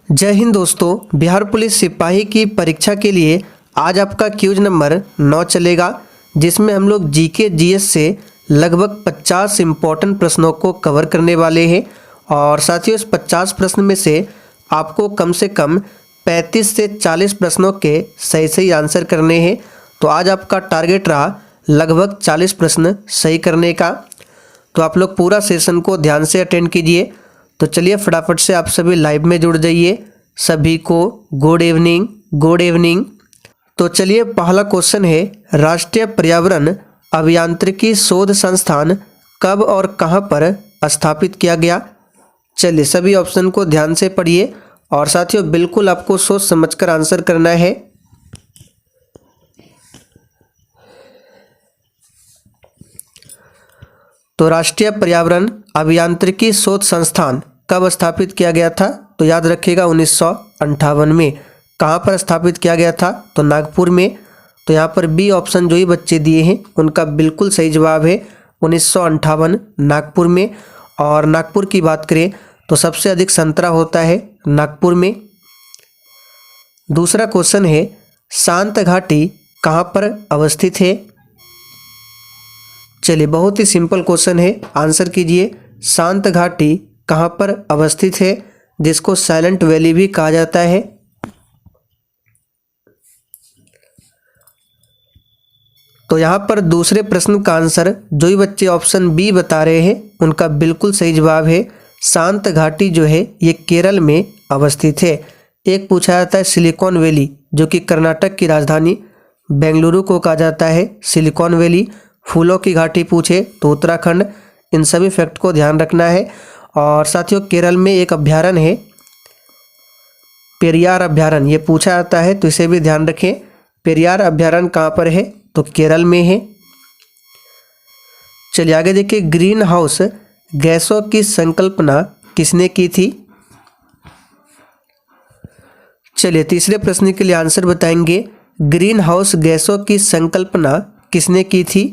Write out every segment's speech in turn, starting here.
जय हिंद दोस्तों। बिहार पुलिस सिपाही की परीक्षा के लिए आज आपका क्यूज नंबर 9 चलेगा, जिसमें हम लोग जीके जीएस से लगभग 50 इम्पोर्टेंट प्रश्नों को कवर करने वाले हैं। और साथियों, इस 50 प्रश्न में से आपको कम से कम 35 से 40 प्रश्नों के सही सही आंसर करने हैं। तो आज आपका टारगेट रहा लगभग 40 प्रश्न सही करने का। तो आप लोग पूरा सेशन को ध्यान से अटेंड कीजिए। तो चलिए फटाफट से आप सभी लाइव में जुड़ जाइए। सभी को गुड इवनिंग, गुड इवनिंग। तो चलिए, पहला क्वेश्चन है, राष्ट्रीय पर्यावरण अभियांत्रिकी शोध संस्थान कब और कहां पर स्थापित किया गया। चलिए सभी ऑप्शन को ध्यान से पढ़िए और साथियों बिल्कुल आपको सोच समझकर आंसर करना है। तो राष्ट्रीय पर्यावरण अभियांत्रिकी शोध संस्थान कब स्थापित किया गया था? तो याद रखिएगा 1958 में। कहाँ पर स्थापित किया गया था? तो नागपुर में। तो यहाँ पर बी ऑप्शन जो ही बच्चे दिए हैं उनका बिल्कुल सही जवाब है 1958 नागपुर में। और नागपुर की बात करें तो सबसे अधिक संतरा होता है नागपुर में। दूसरा क्वेश्चन है, शांत घाटी कहाँ पर अवस्थित है? चलिए बहुत ही सिंपल क्वेश्चन है, आंसर कीजिए। शांत घाटी कहाँ पर अवस्थित है, जिसको साइलेंट वैली भी कहा जाता है? तो यहाँ पर दूसरे प्रश्न का आंसर जो ही बच्चे ऑप्शन बी बता रहे हैं उनका बिल्कुल सही जवाब है। शांत घाटी जो है ये केरल में अवस्थित है। एक पूछा जाता है सिलिकॉन वैली, जो कि कर्नाटक की राजधानी बेंगलुरु को कहा जाता है सिलिकॉन वैली। फूलों की घाटी पूछे तो उत्तराखंड। इन सभी फैक्ट को ध्यान रखना है। और साथियों केरल में एक अभ्यारण्य है पेरियार अभ्यारण्य, ये पूछा जाता है तो इसे भी ध्यान रखें। पेरियार अभ्यारण्य कहाँ पर है? तो केरल में है। चलिए आगे देखिए, ग्रीन हाउस गैसों की संकल्पना किसने की थी? चलिए तीसरे प्रश्न के लिए आंसर बताएंगे। ग्रीन हाउस गैसों की संकल्पना किसने की थी?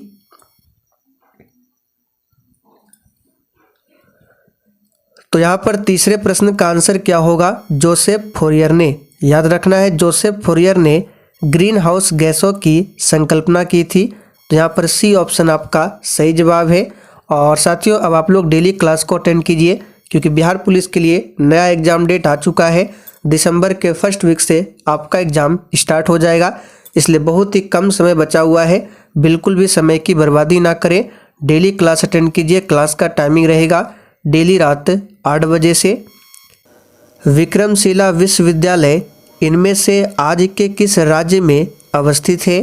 तो यहाँ पर तीसरे प्रश्न का आंसर क्या होगा? जोसेफ फोरियर ने। याद रखना है, जोसेफ फोरियर ने ग्रीन हाउस गैसों की संकल्पना की थी। तो यहाँ पर सी ऑप्शन आपका सही जवाब है। और साथियों अब आप लोग डेली क्लास को अटेंड कीजिए, क्योंकि बिहार पुलिस के लिए नया एग्जाम डेट आ चुका है। दिसंबर के फर्स्ट वीक से आपका एग्जाम स्टार्ट हो जाएगा, इसलिए बहुत ही कम समय बचा हुआ है। बिल्कुल भी समय की बर्बादी ना करें, डेली क्लास अटेंड कीजिए। क्लास का टाइमिंग रहेगा डेली रात 8 बजे से। विक्रमशिला विश्वविद्यालय इनमें से आज के किस राज्य में अवस्थित है?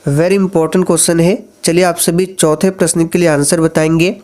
वेरी इंपॉर्टेंट क्वेश्चन है। चलिए आप सभी चौथे प्रश्न के लिए आंसर बताएंगे।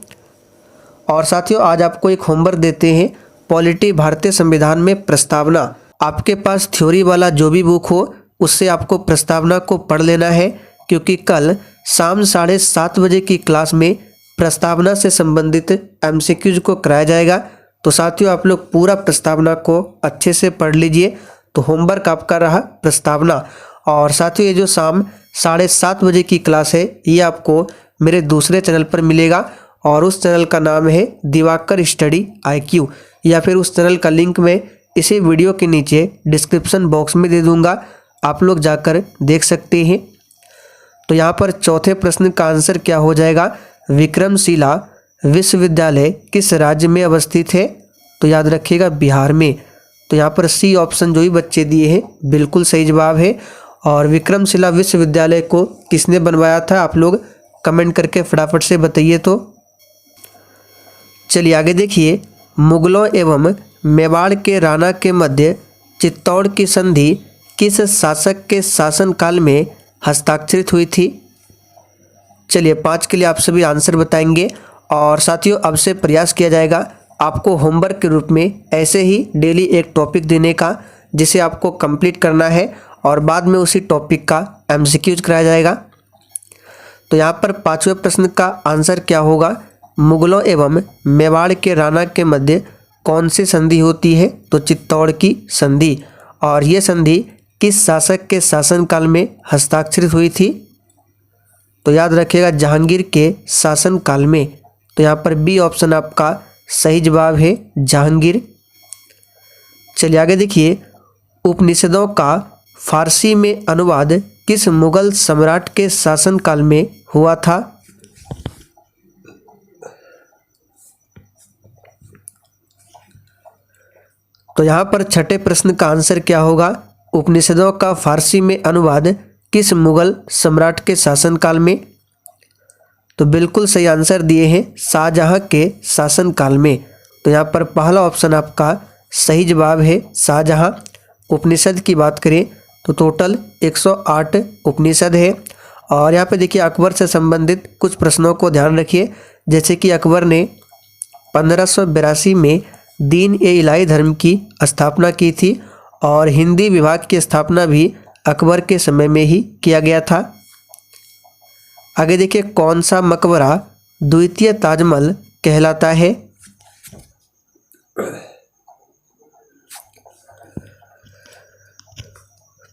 और साथियों आज आपको एक होमवर्क देते हैं, पॉलिटी भारतीय संविधान में प्रस्तावना। आपके पास थ्योरी वाला जो भी बुक हो उससे आपको प्रस्तावना को पढ़ लेना है, क्योंकि कल शाम 7:30 बजे की क्लास में प्रस्तावना से संबंधित एमसीक्यूज को कराया जाएगा। तो साथियों आप लोग पूरा प्रस्तावना को अच्छे से पढ़ लीजिए। तो होमवर्क आपका रहा प्रस्तावना। और साथियों ये जो शाम 7:30 बजे की क्लास है ये आपको मेरे दूसरे चैनल पर मिलेगा, और उस चैनल का नाम है दिवाकर स्टडी IQ, या फिर उस चैनल का लिंक मैं इसी वीडियो के नीचे डिस्क्रिप्शन बॉक्स में दे दूंगा, आप लोग जाकर देख सकते हैं। तो यहाँ पर चौथे प्रश्न का आंसर क्या हो जाएगा? विक्रमशिला विश्वविद्यालय किस राज्य में अवस्थित है? तो याद रखिएगा बिहार में। तो यहाँ पर सी ऑप्शन जो ही बच्चे दिए हैं बिल्कुल सही जवाब है। और विक्रमशिला विश्वविद्यालय को किसने बनवाया था? आप लोग कमेंट करके फटाफट से बताइए। तो चलिए आगे देखिए, मुगलों एवं मेवाड़ के राणा के मध्य चित्तौड़ की संधि किस शासक के शासनकाल में हस्ताक्षरित हुई थी? चलिए 5 के लिए आप सभी आंसर बताएंगे। और साथियों अब से प्रयास किया जाएगा आपको होमवर्क के रूप में ऐसे ही डेली एक टॉपिक देने का, जिसे आपको कंप्लीट करना है और बाद में उसी टॉपिक का एमसीक्यूज कराया जाएगा। तो यहाँ पर 5वें प्रश्न का आंसर क्या होगा? मुगलों एवं मेवाड़ के राणा के मध्य कौन सी संधि होती है? तो चित्तौड़ की संधि। और ये संधि किस शासक के शासनकाल में हस्ताक्षरित हुई थी? तो याद रखिएगा जहांगीर के शासनकाल में। तो यहाँ पर बी ऑप्शन आपका सही जवाब है जहांगीर। चलिए आगे देखिए, उपनिषदों का फारसी में अनुवाद किस मुगल सम्राट के शासनकाल में हुआ था? तो यहाँ पर छठे प्रश्न का आंसर क्या होगा? उपनिषदों का फारसी में अनुवाद किस मुगल सम्राट के शासनकाल में? तो बिल्कुल सही आंसर दिए हैं, शाहजहां के शासनकाल में। तो यहाँ पर पहला ऑप्शन आपका सही जवाब है, शाहजहां। उपनिषद की बात करें तो टोटल 108 उपनिषद है। और यहाँ पे देखिए अकबर से संबंधित कुछ प्रश्नों को ध्यान रखिए, जैसे कि अकबर ने 1582 में दीन ए इलाही धर्म की स्थापना की थी और हिंदी विभाग की स्थापना भी अकबर के समय में ही किया गया था। आगे देखिए, कौन सा मकबरा द्वितीय ताजमहल कहलाता है?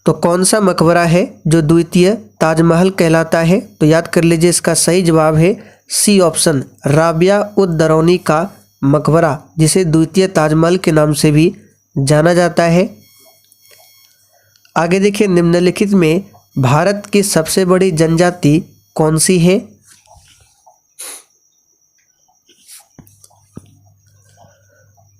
तो कौन सा मकबरा है जो द्वितीय ताजमहल कहलाता है? तो याद कर लीजिए, इसका सही जवाब है सी ऑप्शन, राबिया उद दरौनी का मकबरा, जिसे द्वितीय ताजमहल के नाम से भी जाना जाता है। आगे देखिए, निम्नलिखित में भारत की सबसे बड़ी जनजाति कौन सी है?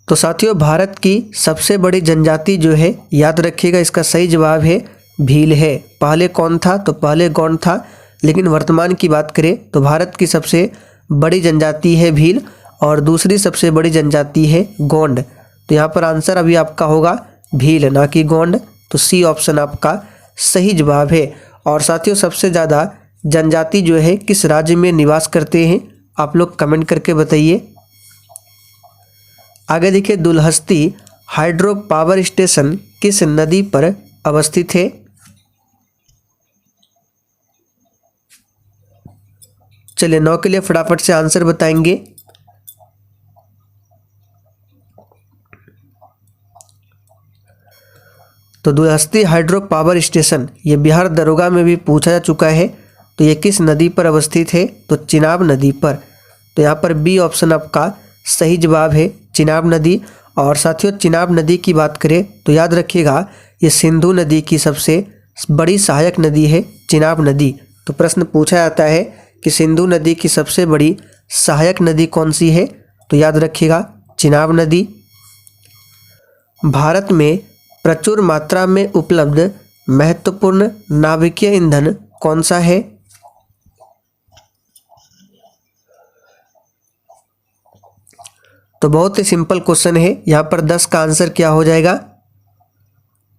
तो साथियों, भारत की सबसे बड़ी जनजाति जो है, याद रखिएगा, इसका सही जवाब है भील है। पहले कौन था? तो पहले गौंड था, लेकिन वर्तमान की बात करें तो भारत की सबसे बड़ी जनजाति है भील और दूसरी सबसे बड़ी जनजाति है गोंड। तो यहाँ पर आंसर अभी आपका होगा भील, ना कि गोंड। तो सी ऑप्शन आपका सही जवाब है। और साथियों, सबसे ज़्यादा जनजाति जो है किस राज्य में निवास करते हैं? आप लोग कमेंट करके बताइए। आगे देखिए, दुलहस्ती हाइड्रो पावर स्टेशन किस नदी पर अवस्थित है? चलिए 9 के लिए फटाफट से आंसर बताएंगे। तो दुलहस्ती हाइड्रो पावर स्टेशन ये बिहार दरोगा में भी पूछा जा चुका है। तो ये किस नदी पर अवस्थित है? तो चिनाब नदी पर। तो यहाँ पर बी ऑप्शन आपका सही जवाब है, चिनाब नदी। और साथियों, चिनाब नदी की बात करें तो याद रखिएगा, ये सिंधु नदी की सबसे बड़ी सहायक नदी है चिनाब नदी। तो प्रश्न पूछा जाता है कि सिंधु नदी की सबसे बड़ी सहायक नदी कौन सी है? तो याद रखिएगा, चिनाब नदी। भारत में प्रचुर मात्रा में उपलब्ध महत्वपूर्ण नाभिकीय ईंधन कौन सा है? तो बहुत ही सिंपल क्वेश्चन है, यहाँ पर 10 का आंसर क्या हो जाएगा?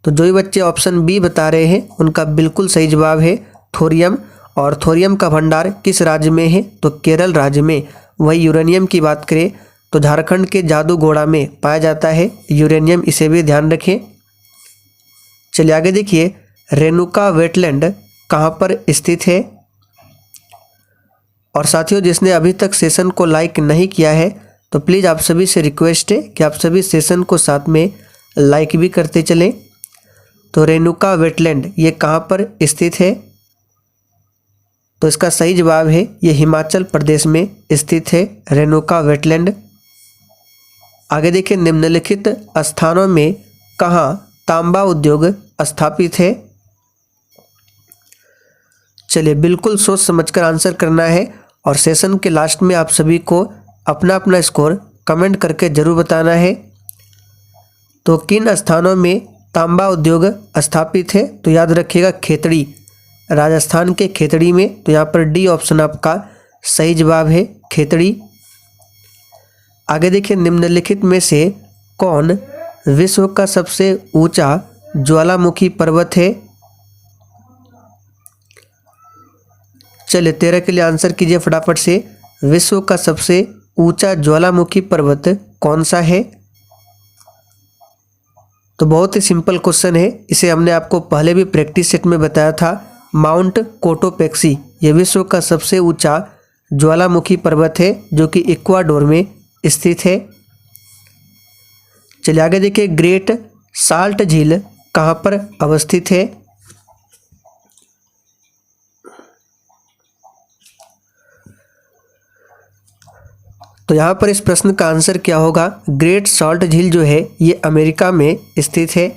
तो जो भी बच्चे ऑप्शन बी बता रहे हैं उनका बिल्कुल सही जवाब है थोरियम। और थोरियम का भंडार किस राज्य में है? तो केरल राज्य में। वही यूरेनियम की बात करें तो झारखंड के जादूगोड़ा में पाया जाता है यूरेनियम, इसे भी ध्यान रखें। चलिए आगे देखिए, रेणुका वेटलैंड कहाँ पर स्थित है? और साथियों, जिसने अभी तक सेशन को लाइक नहीं किया है तो प्लीज़ आप सभी से रिक्वेस्ट है कि आप सभी सेशन को साथ में लाइक भी करते चलें। तो रेणुका वेटलैंड ये कहाँ पर स्थित है? तो इसका सही जवाब है ये हिमाचल प्रदेश में स्थित है रेणुका वेटलैंड। आगे देखिए, निम्नलिखित स्थानों में कहाँ तांबा उद्योग स्थापित है? चलिए बिल्कुल सोच समझकर आंसर करना है और सेशन के लास्ट में आप सभी को अपना अपना स्कोर कमेंट करके जरूर बताना है। तो किन स्थानों में तांबा उद्योग स्थापित है? तो याद रखिएगा, खेतड़ी, राजस्थान के खेतड़ी में। तो यहाँ पर डी ऑप्शन आपका सही जवाब है, खेतड़ी। आगे देखिए, निम्नलिखित में से कौन विश्व का सबसे ऊंचा ज्वालामुखी पर्वत है? चलिए 13 के लिए आंसर कीजिए फटाफट से। विश्व का सबसे ऊंचा ज्वालामुखी पर्वत कौन सा है? तो बहुत ही सिंपल क्वेश्चन है, इसे हमने आपको पहले भी प्रैक्टिस सेट में बताया था। माउंट कोटोपेक्सी ये विश्व का सबसे ऊंचा ज्वालामुखी पर्वत है जो कि इक्वाडोर में स्थित है। चलिए आगे देखिए, ग्रेट साल्ट झील कहाँ पर अवस्थित है? तो यहाँ पर इस प्रश्न का आंसर क्या होगा? ग्रेट सॉल्ट झील जो है ये अमेरिका में स्थित है।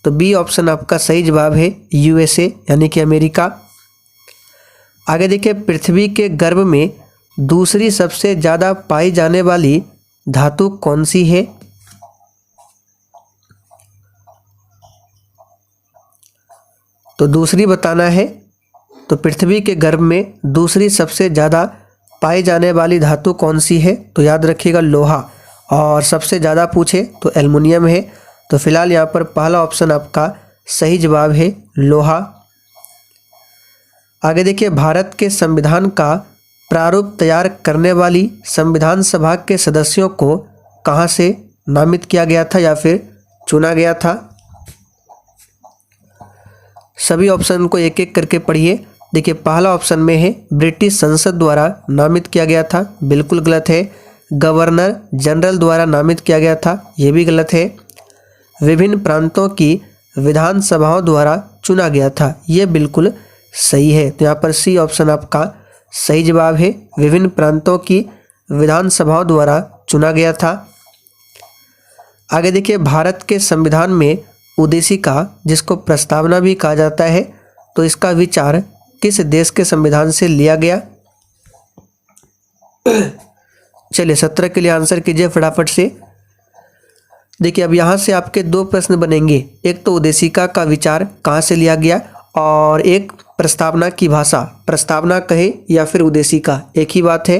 तो बी ऑप्शन आपका सही जवाब है, यूएसए यानी कि अमेरिका। आगे देखिए, पृथ्वी के गर्भ में दूसरी सबसे ज़्यादा पाई जाने वाली धातु कौन सी है? तो दूसरी बताना है। तो पृथ्वी के गर्भ में दूसरी सबसे ज़्यादा पाई जाने वाली धातु कौन सी है? तो याद रखिएगा लोहा, और सबसे ज़्यादा पूछे तो एल्युमिनियम है। तो फिलहाल यहाँ पर पहला ऑप्शन आपका सही जवाब है, लोहा। आगे देखिए, भारत के संविधान का प्रारूप तैयार करने वाली संविधान सभा के सदस्यों को कहाँ से नामित किया गया था या फिर चुना गया था? सभी ऑप्शन को एक एक करके पढ़िए। देखिए, पहला ऑप्शन में है ब्रिटिश संसद द्वारा नामित किया गया था, बिल्कुल गलत है। गवर्नर जनरल द्वारा नामित किया गया था, यह भी गलत है। विभिन्न प्रांतों की विधानसभाओं द्वारा चुना गया था, यह बिल्कुल सही है। तो यहाँ पर सी ऑप्शन आपका सही जवाब है, विभिन्न प्रांतों की विधानसभाओं द्वारा चुना गया था। आगे देखिए, भारत के संविधान में उद्देशिका, जिसको प्रस्तावना भी कहा जाता है, तो इसका विचार किस देश के संविधान से लिया गया? चलिए 17 के लिए आंसर कीजिए फटाफट से। देखिए, अब यहाँ से आपके दो प्रश्न बनेंगे, एक तो उद्देशिका का विचार कहाँ से लिया गया, और एक प्रस्तावना की भाषा, प्रस्तावना कहे या फिर उद्देशिका, एक ही बात है।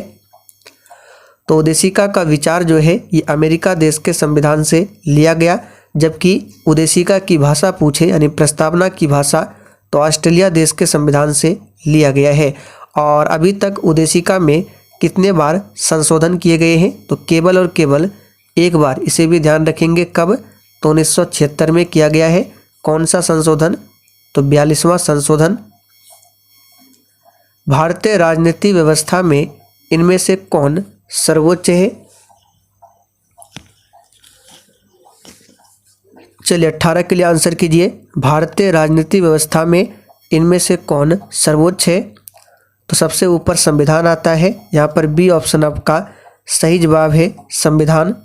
तो उद्देशिका का विचार जो है ये अमेरिका देश के संविधान से लिया गया, जबकि उद्देशिका की भाषा पूछे यानी प्रस्तावना की भाषा तो ऑस्ट्रेलिया देश के संविधान से लिया गया है। और अभी तक उद्देशिका में कितने बार संशोधन किए गए हैं? तो केवल और केवल एक बार, इसे भी ध्यान रखेंगे। कब? तो 1976 में किया गया है। कौन सा संशोधन? तो 42वां संशोधन। भारतीय राजनीति व्यवस्था में इनमें से कौन सर्वोच्च है? चलिए 18 के लिए आंसर कीजिए। भारतीय राजनीति व्यवस्था में इनमें से कौन सर्वोच्च है? तो सबसे ऊपर संविधान आता है, यहाँ पर बी ऑप्शन आपका सही जवाब है, संविधान।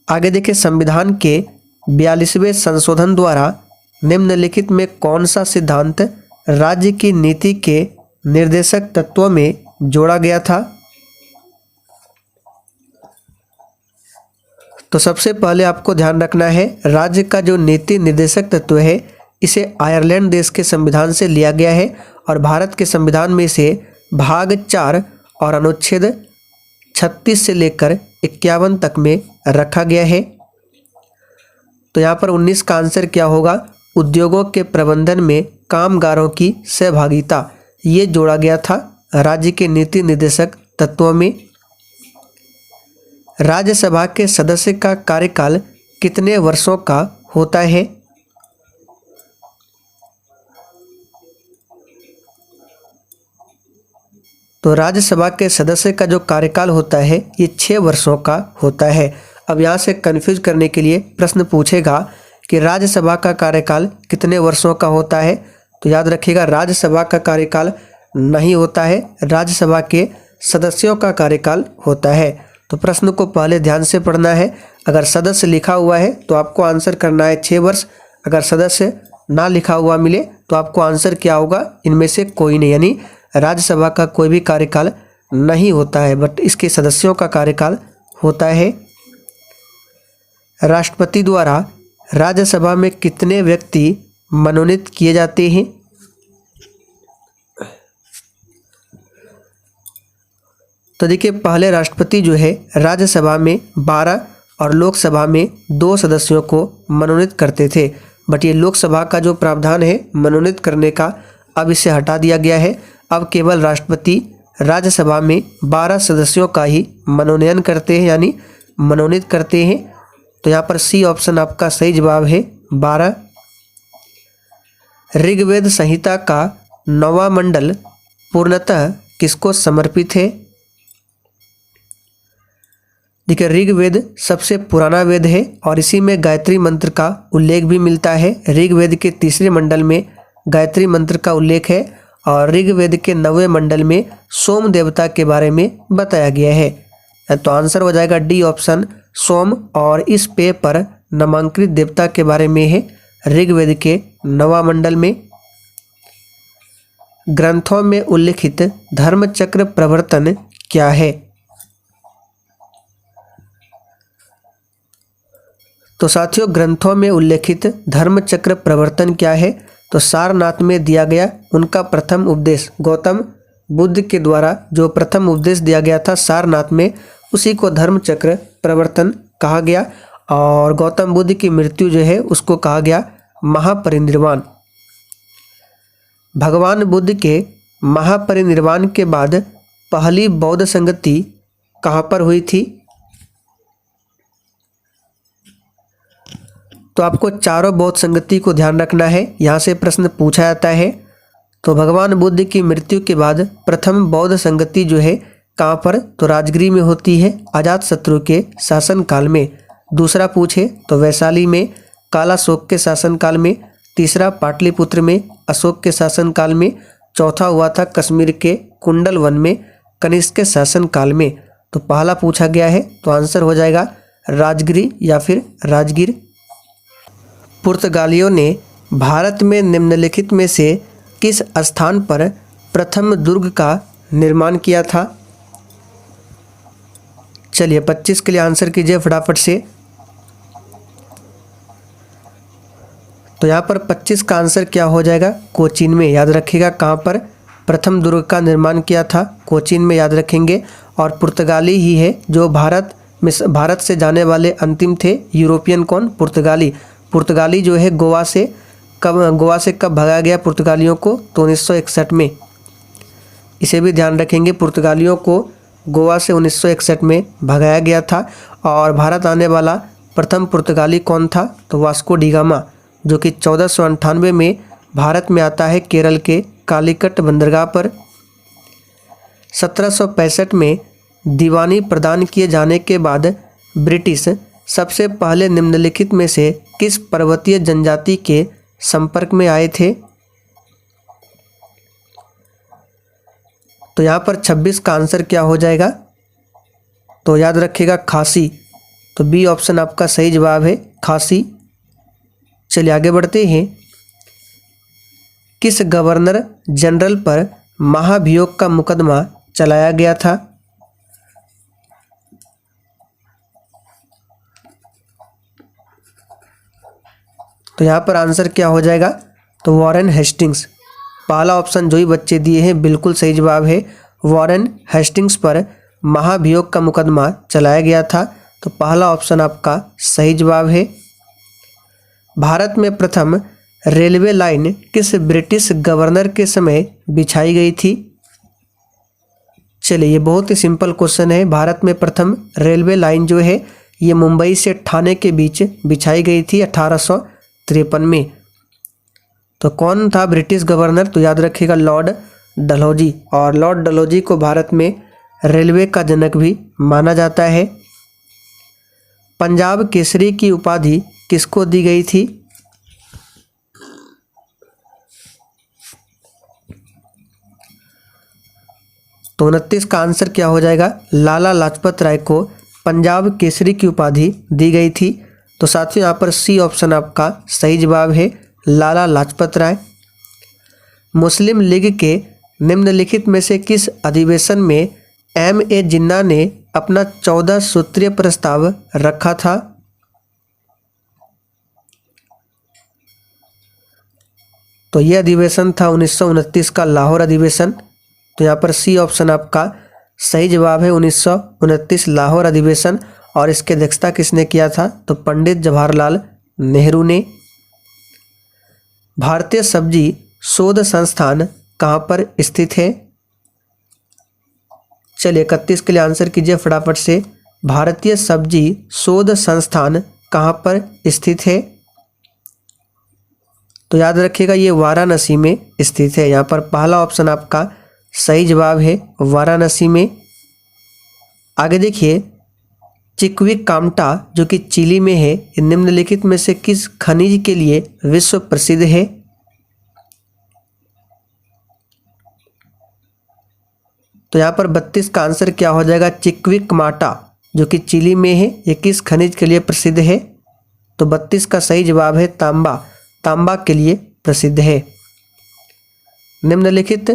आगे देखिए, संविधान के 42वें संशोधन द्वारा निम्नलिखित में कौन सा सिद्धांत राज्य की नीति के निर्देशक तत्वों में जोड़ा गया था? तो सबसे पहले आपको ध्यान रखना है, राज्य का जो नीति निर्देशक तत्व है इसे आयरलैंड देश के संविधान से लिया गया है, और भारत के संविधान में से भाग 4 और अनुच्छेद 36 से लेकर 51 तक में रखा गया है। तो यहाँ पर 19 का आंसर क्या होगा? उद्योगों के प्रबंधन में कामगारों की सहभागिता, ये जोड़ा गया था राज्य के नीति निर्देशक तत्वों में। राज्यसभा के सदस्य का कार्यकाल कितने वर्षों का होता है? तो राज्यसभा के सदस्य का जो कार्यकाल होता है ये 6 वर्षों का होता है। अब यहाँ से कंफ्यूज करने के लिए प्रश्न पूछेगा कि राज्यसभा का कार्यकाल कितने वर्षों का होता है, तो याद रखिएगा राज्यसभा का कार्यकाल नहीं होता है, राज्यसभा के सदस्यों का कार्यकाल होता है। तो प्रश्न को पहले ध्यान से पढ़ना है। अगर सदस्य लिखा हुआ है तो आपको आंसर करना है 6 वर्ष, अगर सदस्य ना लिखा हुआ मिले तो आपको आंसर क्या होगा? इनमें से कोई नहीं, यानी राज्यसभा का कोई भी कार्यकाल नहीं होता है, बट इसके सदस्यों का कार्यकाल होता है। राष्ट्रपति द्वारा राज्यसभा में कितने व्यक्ति मनोनीत किए जाते हैं? तो देखिए, पहले राष्ट्रपति जो है राज्यसभा में 12 और लोकसभा में 2 सदस्यों को मनोनीत करते थे, बट ये लोकसभा का जो प्रावधान है मनोनीत करने का, अब इसे हटा दिया गया है। अब केवल राष्ट्रपति राज्यसभा में 12 सदस्यों का ही मनोनयन करते हैं, यानी मनोनीत करते हैं। तो यहाँ पर सी ऑप्शन आपका सही जवाब है, 12। ऋग्वेद संहिता का 9वां मंडल पूर्णतः किसको समर्पित है? देखिए, ऋग्वेद सबसे पुराना वेद है और इसी में गायत्री मंत्र का उल्लेख भी मिलता है। ऋग्वेद के 3रे मंडल में गायत्री मंत्र का उल्लेख है और ऋग्वेद के 9वें मंडल में सोम देवता के बारे में बताया गया है। तो आंसर हो जाएगा डी ऑप्शन सोम। और इस पे पर नामांकित देवता के बारे में है ऋग्वेद के 9वां मंडल में। ग्रंथों में उल्लिखित धर्मचक्र प्रवर्तन क्या है? तो साथियों, ग्रंथों में उल्लेखित धर्मचक्र प्रवर्तन क्या है? तो सारनाथ में दिया गया उनका प्रथम उपदेश, गौतम बुद्ध के द्वारा जो प्रथम उपदेश दिया गया था सारनाथ में, उसी को धर्मचक्र प्रवर्तन कहा गया। और गौतम बुद्ध की मृत्यु जो है उसको कहा गया महापरिनिर्वाण। भगवान बुद्ध के महापरिनिर्वाण के बाद पहली बौद्ध संगति कहाँ पर हुई थी? तो आपको चारों बौद्ध संगति को ध्यान रखना है, यहाँ से प्रश्न पूछा जाता है। तो भगवान बुद्ध की मृत्यु के बाद प्रथम बौद्ध संगति जो है कहाँ पर? तो राजगिरी में होती है अजातशत्रु के शासनकाल में। दूसरा पूछे तो वैशाली में कालाशोक के शासनकाल में। तीसरा पाटलिपुत्र में अशोक के शासनकाल में। चौथा हुआ था कश्मीर के कुंडल वन में कनिष्क के शासनकाल में। तो पहला पूछा गया है, तो आंसर हो जाएगा राजगिरी या फिर राजगीर। पुर्तगालियों ने भारत में निम्नलिखित में से किस स्थान पर प्रथम दुर्ग का निर्माण किया था? चलिए 25 के लिए आंसर कीजिए फटाफट से। तो यहाँ पर 25 का आंसर क्या हो जाएगा? कोचीन में। याद रखिएगा कहाँ पर प्रथम दुर्ग का निर्माण किया था? कोचीन में, याद रखेंगे। और पुर्तगाली ही है जो भारत से जाने वाले अंतिम थे यूरोपियन। कौन? पुर्तगाली। पुर्तगाली जो है गोवा से कब भगाया गया पुर्तगालियों को? तो 1961 में। इसे भी ध्यान रखेंगे, पुर्तगालियों को गोवा से 1961 में भगाया गया था। और भारत आने वाला प्रथम पुर्तगाली कौन था? तो वास्को डी गामा, जो कि 1498 में भारत में आता है केरल के कालीकट बंदरगाह पर। 1765 में दीवानी प्रदान किए जाने के बाद ब्रिटिश सबसे पहले निम्नलिखित में से किस पर्वतीय जनजाति के संपर्क में आए थे? तो यहाँ पर 26 का आंसर क्या हो जाएगा? तो याद रखिएगा खासी। तो बी ऑप्शन आपका सही जवाब है, खासी। चलिए आगे बढ़ते हैं। किस गवर्नर जनरल पर महाभियोग का मुकदमा चलाया गया था? तो यहाँ पर आंसर क्या हो जाएगा? तो वॉरेन हेस्टिंग्स। पहला ऑप्शन जो ही बच्चे दिए हैं बिल्कुल सही जवाब है। वॉरेन हेस्टिंग्स पर महाभियोग का मुकदमा चलाया गया था। तो पहला ऑप्शन आपका सही जवाब है। भारत में प्रथम रेलवे लाइन किस ब्रिटिश गवर्नर के समय बिछाई गई थी? चलिए ये बहुत ही सिंपल क्वेश्चन है। भारत में प्रथम रेलवे लाइन जो है ये मुंबई से ठाणे के बीच बिछाई गई थी 1853 में। तो कौन था ब्रिटिश गवर्नर? तो याद रखिएगा लॉर्ड डलहौजी। और लॉर्ड डलहौजी को भारत में रेलवे का जनक भी माना जाता है। पंजाब केसरी की उपाधि किसको दी गई थी? तो 29 का आंसर क्या हो जाएगा? लाला लाजपत राय को पंजाब केसरी की उपाधि दी गई थी। तो साथियों यहाँ पर सी ऑप्शन आपका सही जवाब है, लाला लाजपत राय। मुस्लिम लीग के निम्नलिखित में से किस अधिवेशन में M.A. जिन्ना ने अपना 14 सूत्रीय प्रस्ताव रखा था? तो यह अधिवेशन था 1929 का लाहौर अधिवेशन। तो यहाँ पर सी ऑप्शन आपका सही जवाब है, 1929 लाहौर अधिवेशन। और इसकी अध्यक्षता किसने किया था? तो पंडित जवाहरलाल नेहरू ने। भारतीय सब्जी शोध संस्थान कहाँ पर स्थित है? चलिए 31 के लिए आंसर कीजिए फटाफट से। भारतीय सब्जी शोध संस्थान कहाँ पर स्थित है? तो याद रखिएगा ये वाराणसी में स्थित है। यहाँ पर पहला ऑप्शन आपका सही जवाब है, वाराणसी में। आगे देखिए, चिक्विकाम्टा जो कि चिली में है, निम्नलिखित में से किस खनिज के लिए विश्व प्रसिद्ध है? तो यहाँ पर 32 का आंसर क्या हो जाएगा, चिक्विकमाटा, जो कि चिली में है। ये किस खनिज के लिए प्रसिद्ध है, तो 32 का सही जवाब है तांबा, तांबा के लिए प्रसिद्ध है। निम्नलिखित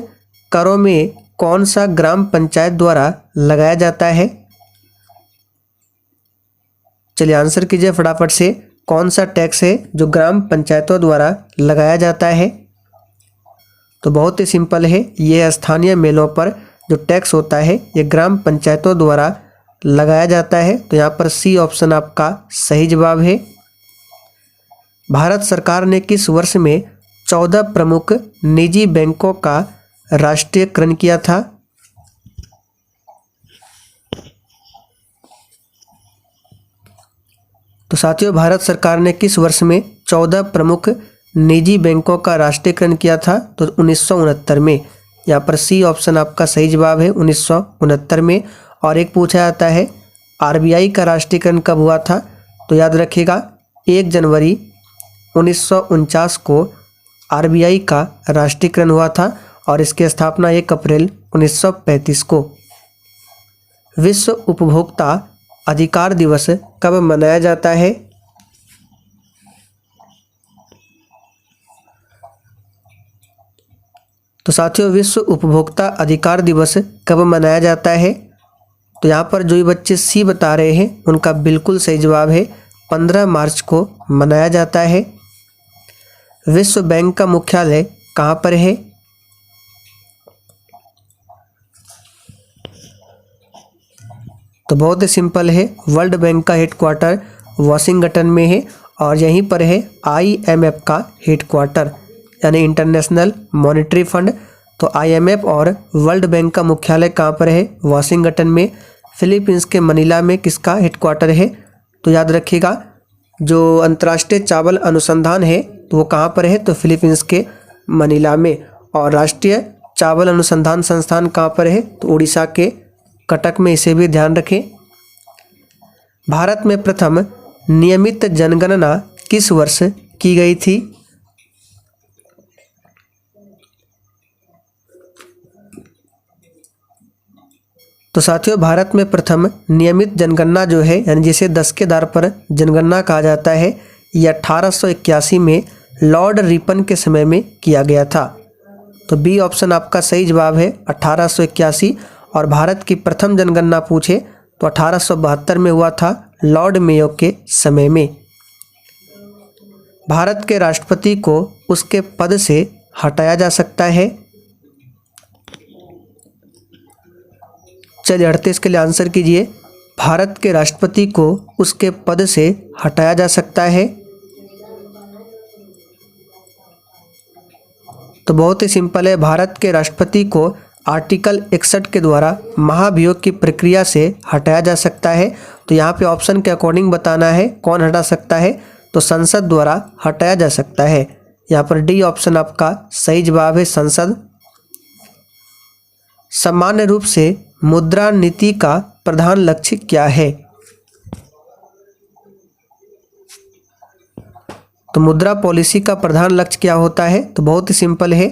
करों में कौन सा ग्राम पंचायत द्वारा लगाया जाता है। चलिए आंसर कीजिए फटाफट से, कौन सा टैक्स है जो ग्राम पंचायतों द्वारा लगाया जाता है। तो बहुत ही सिंपल है, ये स्थानीय मेलों पर जो टैक्स होता है ये ग्राम पंचायतों द्वारा लगाया जाता है। तो यहाँ पर सी ऑप्शन आपका सही जवाब है। भारत सरकार ने किस वर्ष में 14 प्रमुख निजी बैंकों का राष्ट्रीयकरण किया था। तो साथियों, भारत सरकार ने किस वर्ष में 14 प्रमुख निजी बैंकों का राष्ट्रीयकरण किया था, तो 1969 में। यहाँ पर सी ऑप्शन आपका सही जवाब है, 1969 में। और एक पूछा जाता है आरबीआई का राष्ट्रीयकरण कब हुआ था, तो याद रखिएगा 1 जनवरी 1949 को आरबीआई का राष्ट्रीयकरण हुआ था और इसकी स्थापना 1 अप्रैल 1935 को। विश्व उपभोक्ता अधिकार दिवस कब मनाया जाता है। तो साथियों, विश्व उपभोक्ता अधिकार दिवस कब मनाया जाता है, तो यहाँ पर जो ये बच्चे सी बता रहे हैं उनका बिल्कुल सही जवाब है, 15 मार्च को मनाया जाता है। विश्व बैंक का मुख्यालय कहाँ पर है। तो बहुत ही सिंपल है, वर्ल्ड बैंक का हेडक्वार्टर वाशिंगटन में है और यहीं पर है आईएमएफ का हेडक्वार्टर, यानी इंटरनेशनल मॉनेटरी फंड। तो आईएमएफ और वर्ल्ड बैंक का मुख्यालय कहाँ पर है, वाशिंगटन में। फिलीपींस के मनीला में किसका हेडक्वार्टर है, तो याद रखिएगा जो अंतर्राष्ट्रीय चावल अनुसंधान है तो वो कहाँ पर है, तो फिलीपींस के मनीला में। और राष्ट्रीय चावल अनुसंधान संस्थान कहाँ पर है, तो उड़ीसा के कटक में, इसे भी ध्यान रखें। भारत में प्रथम नियमित जनगणना किस वर्ष की गई थी। तो साथियों, भारत में प्रथम नियमित जनगणना जो है, यानी जिसे 10 के आधार पर जनगणना कहा जाता है, यह 1881 में लॉर्ड रिपन के समय में किया गया था। तो बी ऑप्शन आपका सही जवाब है, 1881। और भारत की प्रथम जनगणना पूछे तो 1872 में हुआ था, लॉर्ड मेयो के समय में। भारत के राष्ट्रपति को उसके पद से हटाया जा सकता है। चलिए 38 के लिए आंसर कीजिए, भारत के राष्ट्रपति को उसके पद से हटाया जा सकता है। तो बहुत ही सिंपल है, भारत के राष्ट्रपति को आर्टिकल 61 के द्वारा महाभियोग की प्रक्रिया से हटाया जा सकता है। तो यहाँ पे ऑप्शन के अकॉर्डिंग बताना है कौन हटा सकता है, तो संसद द्वारा हटाया जा सकता है। यहाँ पर डी ऑप्शन आपका सही जवाब है, संसद। सामान्य रूप से मुद्रा नीति का प्रधान लक्ष्य क्या है। तो मुद्रा पॉलिसी का प्रधान लक्ष्य क्या होता है, तो बहुत ही सिंपल है,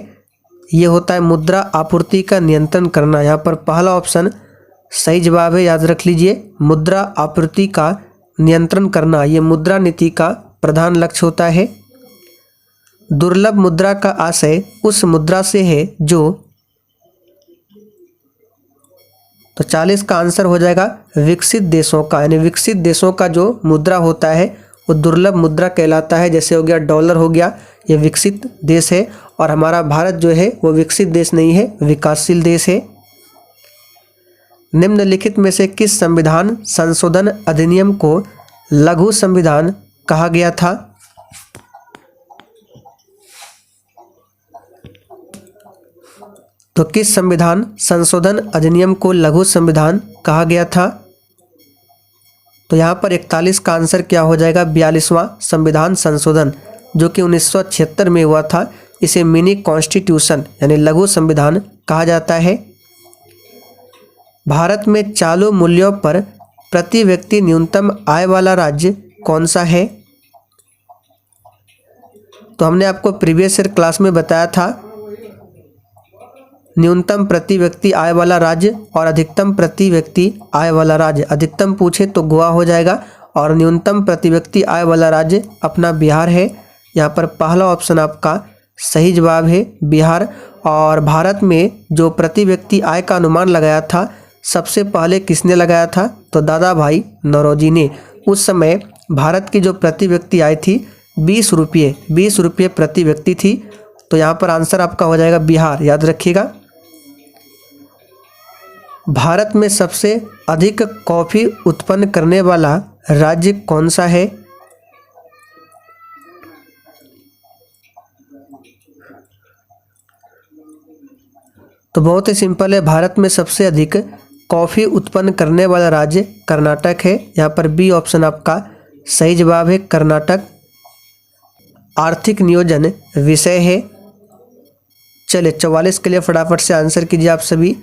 ये होता है मुद्रा आपूर्ति का नियंत्रण करना। यहाँ पर पहला ऑप्शन सही जवाब है, याद रख लीजिए, मुद्रा आपूर्ति का नियंत्रण करना ये मुद्रा नीति का प्रधान लक्ष्य होता है। दुर्लभ मुद्रा का आशय उस मुद्रा से है जो, तो 40 का आंसर हो जाएगा विकसित देशों का, यानी विकसित देशों का जो मुद्रा होता है वो दुर्लभ मुद्रा कहलाता है। जैसे हो गया डॉलर हो गया, ये विकसित देश है, और हमारा भारत जो है वो विकसित देश नहीं है, विकासशील देश है। निम्नलिखित में से किस संविधान संशोधन अधिनियम को लघु संविधान कहा गया था। तो किस संविधान संशोधन अधिनियम को लघु संविधान कहा गया था। तो यहाँ पर 41 का आंसर क्या हो जाएगा, 42वां संविधान संशोधन, जो कि 1976 में हुआ था। इसे मिनी कॉन्स्टिट्यूशन यानी लघु संविधान कहा जाता है। भारत में चालू मूल्यों पर प्रति व्यक्ति न्यूनतम आय वाला राज्य कौन सा है। तो हमने आपको प्रीवियस ईयर क्लास में बताया था न्यूनतम प्रति व्यक्ति आय वाला राज्य और अधिकतम प्रति व्यक्ति आय वाला राज्य। अधिकतम पूछे तो गोवा हो जाएगा और न्यूनतम प्रति व्यक्ति आय वाला राज्य अपना बिहार है। यहाँ पर पहला ऑप्शन आपका सही जवाब है बिहार। और भारत में जो प्रति व्यक्ति आय का अनुमान लगाया था सबसे पहले किसने लगाया था? तो दादा भाई नौरोजी ने। उस समय भारत की जो प्रति व्यक्ति आय थी 20 रुपये प्रति व्यक्ति थी। तो यहाँ पर आंसर आपका हो जाएगा बिहार, याद रखिएगा। भारत में सबसे अधिक कॉफ़ी उत्पन्न करने वाला राज्य कौन सा है? तो बहुत ही सिंपल है, भारत में सबसे अधिक कॉफ़ी उत्पन्न करने वाला राज्य कर्नाटक है। यहाँ पर बी ऑप्शन आपका सही जवाब है, कर्नाटक। आर्थिक नियोजन विषय है। चलिए 44 के लिए फटाफट से आंसर कीजिए आप सभी।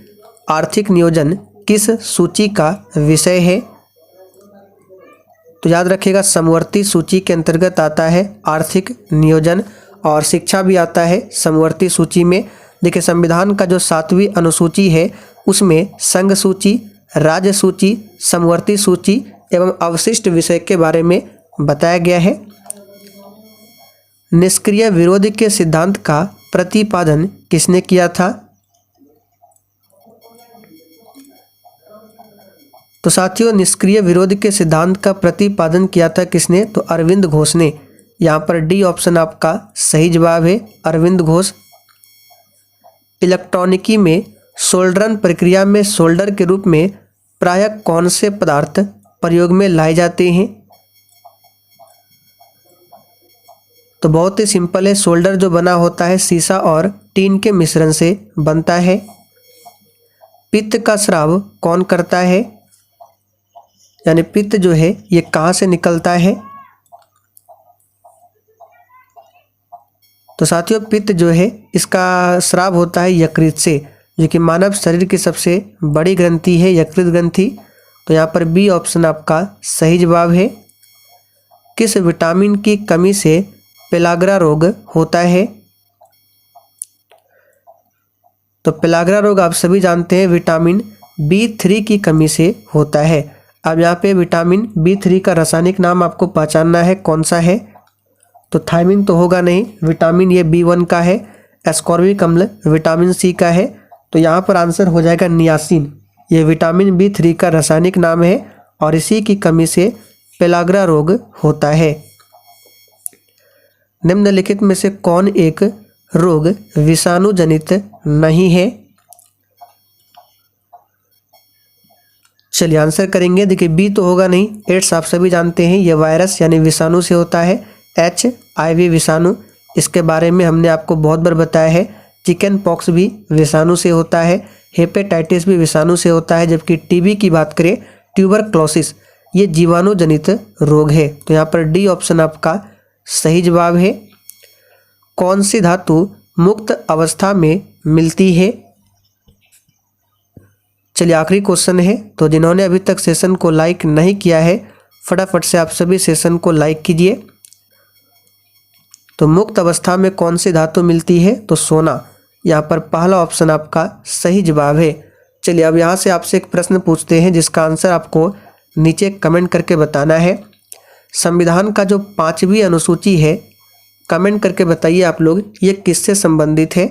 आर्थिक नियोजन किस सूची का विषय है? तो याद रखिएगा समवर्ती सूची के अंतर्गत आता है आर्थिक नियोजन, और शिक्षा भी आता है समवर्ती सूची में। देखिए संविधान का जो 7वीं अनुसूची है उसमें संघ सूची, राज्य सूची, समवर्ती सूची एवं अवशिष्ट विषय के बारे में बताया गया है। निष्क्रिय विरोध के सिद्धांत का प्रतिपादन किसने किया था? तो साथियों निष्क्रिय विरोध के सिद्धांत का प्रतिपादन किया था किसने? तो अरविंद घोष ने। यहाँ पर डी ऑप्शन आपका सही जवाब है, अरविंद घोष। इलेक्ट्रॉनिकी में सोल्डरन प्रक्रिया में सोल्डर के रूप में प्रायः कौन से पदार्थ प्रयोग में लाए जाते हैं? तो बहुत ही सिंपल है, सोल्डर जो बना होता है सीसा और टीन के मिश्रण से बनता है। पित्त का स्राव कौन करता है? यानी पित्त जो है ये कहाँ से निकलता है? तो साथियों पित्त जो है इसका स्राव होता है यकृत से, जो कि मानव शरीर की सबसे बड़ी ग्रंथि है, यकृत ग्रंथि। तो यहाँ पर बी ऑप्शन आपका सही जवाब है। किस विटामिन की कमी से पेलाग्रा रोग होता है? तो पेलाग्रा रोग आप सभी जानते हैं विटामिन B3 की कमी से होता है। अब यहाँ पे विटामिन B3 का रासायनिक नाम आपको पहचानना है, कौन सा है? तो थायमिन तो होगा नहीं, विटामिन ये B1 का है। एस्कॉर्बिक अम्ल विटामिन C का है। तो यहाँ पर आंसर हो जाएगा नियासिन। ये विटामिन B3 का रासायनिक नाम है और इसी की कमी से पेलाग्रा रोग होता है। निम्नलिखित में से कौन एक रोग विषाणु जनित नहीं है? चलिए आंसर करेंगे। देखिए बी तो होगा नहीं, एड्स आप सभी जानते हैं ये वायरस यानी विषाणु से होता है। HIV विषाणु, इसके बारे में हमने आपको बहुत बार बताया है। चिकन पॉक्स भी विषाणु से होता है। हेपेटाइटिस भी विषाणु से होता है। जबकि टीबी की बात करें, ट्यूबरक्लोसिस, ये जीवाणु जनित रोग है। तो यहाँ पर डी ऑप्शन आपका सही जवाब है। कौन सी धातु मुक्त अवस्था में मिलती है? चलिए आखिरी क्वेश्चन है, तो जिन्होंने अभी तक सेशन को लाइक नहीं किया है फटाफट से आप सभी सेशन को लाइक कीजिए। तो मुक्त अवस्था में कौन सी धातु मिलती है? तो सोना। यहाँ पर पहला ऑप्शन आपका सही जवाब है। चलिए अब यहाँ से आपसे एक प्रश्न पूछते हैं जिसका आंसर आपको नीचे कमेंट करके बताना है। संविधान का जो 5वीं अनुसूची है, कमेंट करके बताइए आप लोग ये किससे संबंधित है,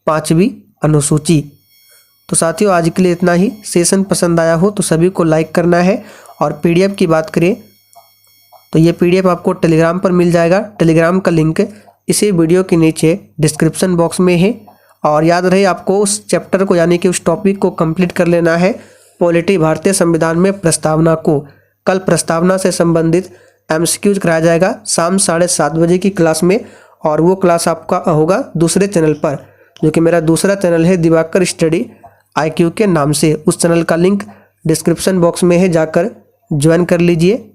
5वीं अनुसूची। तो साथियों आज के लिए इतना ही। सेशन पसंद आया हो तो सभी को लाइक करना है। और PDF की बात करें तो ये PDF आपको टेलीग्राम पर मिल जाएगा। टेलीग्राम का लिंक इसी वीडियो के नीचे डिस्क्रिप्शन बॉक्स में है। और याद रहे आपको उस चैप्टर को यानी कि उस टॉपिक को कंप्लीट कर लेना है, पॉलिटी भारतीय संविधान में प्रस्तावना को। कल प्रस्तावना से संबंधित MCQs कराया जाएगा शाम 7:30 बजे की क्लास में। और वो क्लास आपका होगा दूसरे चैनल पर, जो कि मेरा दूसरा चैनल है दिवाकर स्टडी IQ के नाम से। उस चैनल का लिंक डिस्क्रिप्शन बॉक्स में है, जाकर ज्वाइन कर लीजिए।